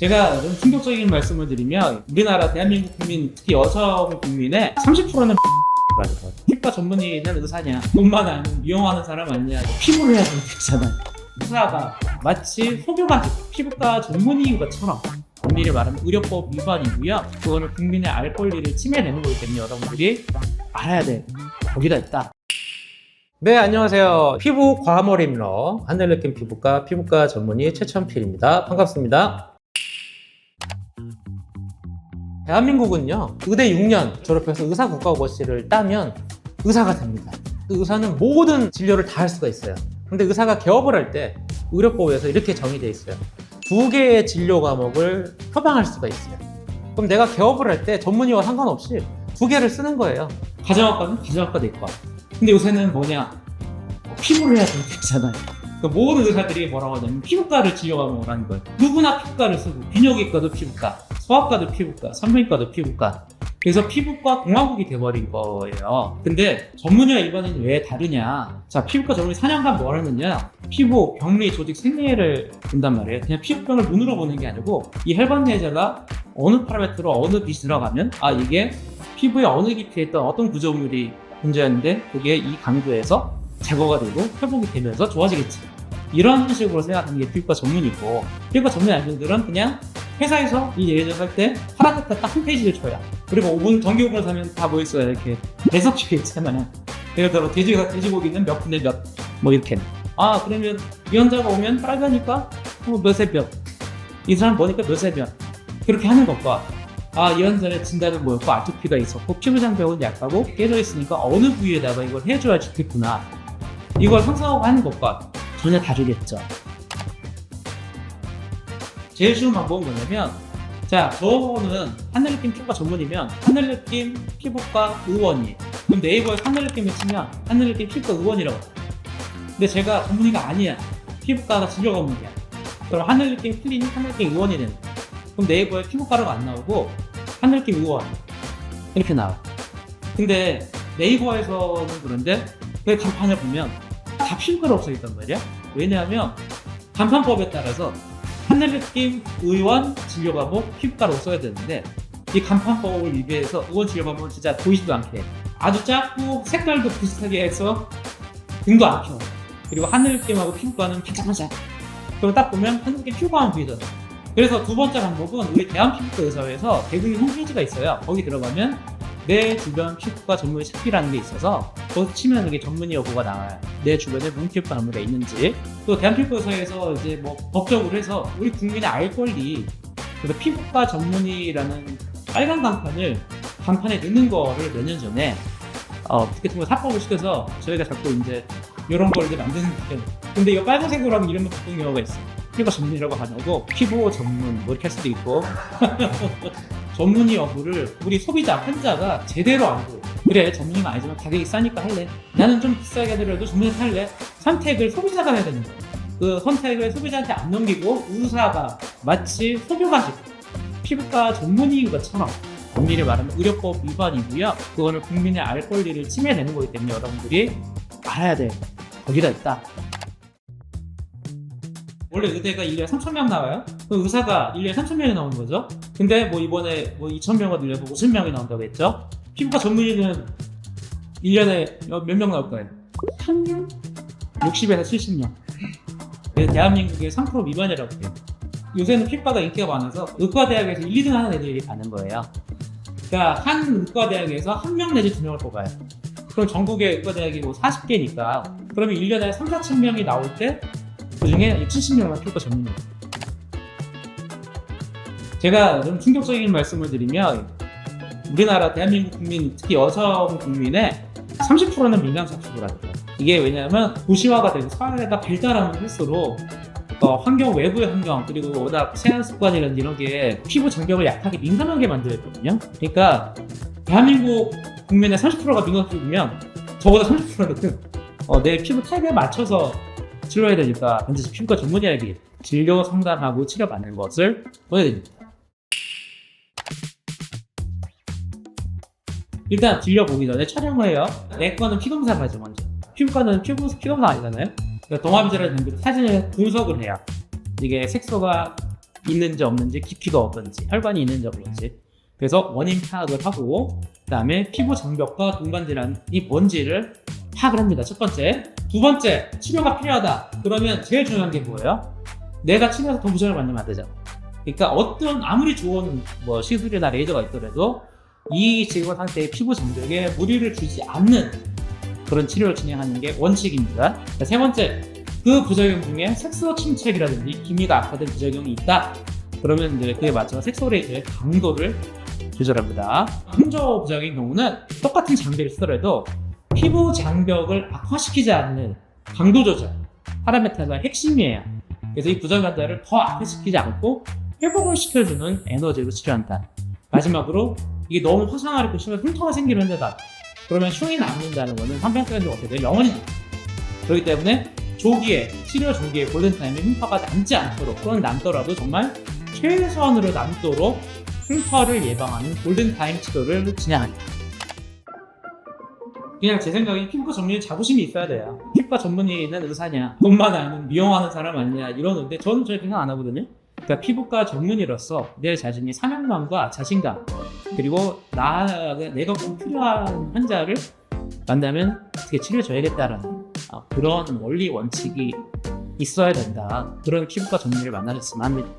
제가 좀 충격적인 말씀을 드리면 우리나라 대한민국 국민, 특히 여성 국민의 30%는 피부과 전문의는 의사냐, 돈만 알면 미용하는 사람 아니냐, 피부를 해야 되는 거잖아요. 의사가 마치 소교가 피부과 전문의인 것처럼 엄밀히 말하면 의료법 위반이고요. 그거는 국민의 알 권리를 침해내는 거기 때문에 여러분들이 알아야 돼. 거기다 있다. 네, 안녕하세요. 피부 과몰입러 하늘느낌 피부과 전문의 최천필입니다. 반갑습니다. 대한민국은요, 의대 6년 졸업해서 의사 국가고시를 따면 의사가 됩니다. 그 의사는 모든 진료를 다 할 수가 있어요. 근데 의사가 개업을 할 때 의료법에서 이렇게 정의되어 있어요. 2개의 진료 과목을 협양할 수가 있어요. 그럼 내가 개업을 할 때 전문의와 상관없이 2개를 쓰는 거예요. 가정학과는 가정학과 내과. 근데 요새는 뭐냐, 피부를 해야 되잖아요. 그 모든 의사들이 뭐라고 하냐면 피부과를 진료 과목을 하는 거예요. 누구나 피부과를 쓰고, 비뇨기과도 피부과, 소아과도 피부과, 산부인과도 피부과. 그래서 피부과 공화국이 돼버린 거예요. 근데 전문의와 일반인이 왜 다르냐? 자, 피부과 전문의 4년간 뭘 하느냐? 피부, 병리, 조직, 생리를 본단 말이에요. 그냥 피부병을 눈으로 보는 게 아니고 이 혈관 내자가 어느 파라미터로 어느 빛이 들어가면 이게 피부의 어느 깊이에 있던 어떤 구조물이 존재하는데 그게 이 강도에서 제거가 되고 회복이 되면서 좋아지겠지. 이런 식으로 생각하는 게 피부과 전문이고, 피부과 전문 아이들은 그냥 회사에서 이 예를 들어서 할 때 파라메터 딱 한 페이지를 줘요. 그리고 5분, 전기 5분을 사면 다 뭐 있어요. 이렇게 배석식에 있잖아요. 예를 들어 돼지고기는 몇 분에 몇, 뭐 이렇게. 그러면 이 환자가 오면 빨가니까 몇에 몇. 이 사람 보니까 몇에 몇. 그렇게 하는 것과 이 환자의 진단은 뭐였고 아토피가 있었고 피부장벽은 약하고 깨져 있으니까 어느 부위에다가 이걸 해줘야 좋겠구나. 이걸 상상하고 하는 것과 전혀 다르겠죠. 제일 쉬운 방법은 뭐냐면, 자, 저는 하늘느낌 피부과 전문이면 하늘느낌 피부과 의원이, 그럼 네이버에 하늘느낌을 치면 하늘느낌 피부과 의원이라고 해요. 근데 제가 전문의가 아니야. 피부과가 진료 과목이야. 그럼 하늘느낌 클리닉 하늘느낌 의원이 되는 거야. 그럼 네이버에 피부과라고 안 나오고 하늘느낌 의원 이렇게 나와. 근데 네이버에서는 그런데 그 간판을 보면 다 피부과로 써있단 말이야. 왜냐하면 간판법에 따라서 하늘느낌 의원 진료 과목 피부과로 써야 되는데, 이 간판법을 위배해서 의원 진료 과목은 진짜 보이지도 않게 아주 작고 색깔도 비슷하게 해서 등도 안 펴. 그리고 하늘느낌하고 피부과는 반짝반짝. 그럼 딱 보면 하늘느낌 피부과만 보이잖아. 그래서 두 번째 방법은 우리 대한피부과 의사회에서 대국민 홈페이지가 있어요. 거기 들어가면 내 주변 피부과 전문의 찾기라는 게 있어서 거기 치면 이게 전문의 여부가 나와요. 내 주변에 무슨 피부과 전문의가 있는지. 또 대한피부과 의사회에서 이제 뭐 법적으로 해서 우리 국민의 알 권리, 그래서 피부과 전문의라는 빨간 간판에 넣는 거를 몇 년 전에 어떻게 보면 사법을 시켜서 저희가 자꾸 이제 이런 걸 이제 만드는 거예요. 근데 이거 빨간색으로 하면 이름을 바꾸는 경우가 있어요. 피부과 전문이라고 하고 피부 전문 뭐 이렇게 할 수도 있고. 전문의 여부를 우리 소비자, 환자가 제대로 알고, 그래 전문의가 아니지만 가격이 싸니까 할래, 나는 좀 비싸게 하더라도 전문의 살래, 선택을 소비자가 해야 되는 거예요. 그 선택을 소비자한테 안 넘기고 의사가 마치 소비가지고 피부과 전문의인 것처럼, 엄밀히 말하면 의료법 위반이고요. 그거는 국민의 알 권리를 침해내는 거기 때문에 여러분들이 알아야 돼. 거기다 있다. 원래 의대가 1년에 3,000명 나와요? 그럼 의사가 1년에 3,000명이 나오는 거죠? 근데 뭐 이번에 뭐 2,000명을 늘려서 5,000명이 나온다고 했죠? 피부과 전문의는 1년에 몇 명 나올 거예요? 1,000명? 60에서 70명. 그래서 대한민국의 3% 미만이라고 해요. 요새는 피부과가 인기가 많아서 의과대학에서 1, 2등 하는 애들이 가는 거예요. 그러니까 한 의과대학에서 1명 내지 2명을 뽑아요. 그럼 전국의 의과대학이 뭐 40개니까 그러면 1년에 3, 4,000명이 나올 때 그 중에 70명만 피부과 전문의예요. 제가 좀 충격적인 말씀을 드리면 우리나라 대한민국 국민, 특히 여성 국민의 30%는 민감착취를 하죠. 이게 왜냐하면 도시화가 되고 사회가 발달하는 할수록 환경, 외부의 환경, 그리고 워낙 생활 습관이라든지 이런 게 피부 장벽을 약하게 민감하게 만들었거든요. 그러니까 대한민국 국민의 30%가 민감착취면 저보다 30%는 내 피부 타입에 맞춰서 치료해야 되니까 반드시 피부과 전문의에게 진료 상담하고 치료받는 것을 보여드립니다. 일단 진료 보기 전에 촬영을 해요. 내과는 피검사를 하죠, 먼저. 피부과는 피검사 아니잖아요. 그러니까 동아비자를 댕기고 사진을 분석을 해요. 이게 색소가 있는지 없는지, 깊이가 어떤지, 혈관이 있는지 없는지. 그래서 원인 파악을 하고, 그 다음에 피부 장벽과 동반 질환이 뭔지를 파악을 합니다. 첫 번째. 두 번째, 치료가 필요하다. 그러면 제일 중요한 게 뭐예요? 내가 치료해서 더 부작용을 만들면 안 되잖아. 그러니까 어떤 아무리 좋은 뭐 시술이나 레이저가 있더라도 이 지금 상태의 피부 장벽에 무리를 주지 않는 그런 치료를 진행하는 게 원칙입니다. 자, 세 번째, 그 부작용 중에 색소 침착이라든지 기미가 악화된 부작용이 있다. 그러면 이제 그에 맞춰 색소 레이저의 강도를 조절합니다. 항저 부작용의 경우는 똑같은 장비를 쓰더라도 피부 장벽을 악화시키지 않는 강도 조절, 파라메타가 핵심이에요. 그래서 이 부작용 환자를 더 악화시키지 않고 회복을 시켜주는 에너지로 치료한다. 마지막으로 이게 너무 화상화를 심해 흉터가 생기는 환자다. 그러면 흉이 남는다는 거는 한편으로는 어떻게 돼요? 영원히 남아요. 그렇기 때문에 조기에, 치료 조기에 골든타임에 흉터가 남지 않도록, 그건 남더라도 정말 최선으로 남도록 흉터를 예방하는 골든타임 치료를 진행합니다. 그냥 제 생각에 피부과 전문의 자부심이 있어야 돼요. 피부과 전문의는 의사냐, 돈 많아는 미용하는 사람 아니냐 이러는데 저는 전혀 생각 안 하거든요. 그러니까 피부과 전문의로서 내 자신이 사명감과 자신감, 그리고 내가 꼭 필요한 환자를 만나면 어떻게 치료해줘야겠다라는 그런 원리 원칙이 있어야 된다. 그런 피부과 전문의를 만나셨으면 합니다.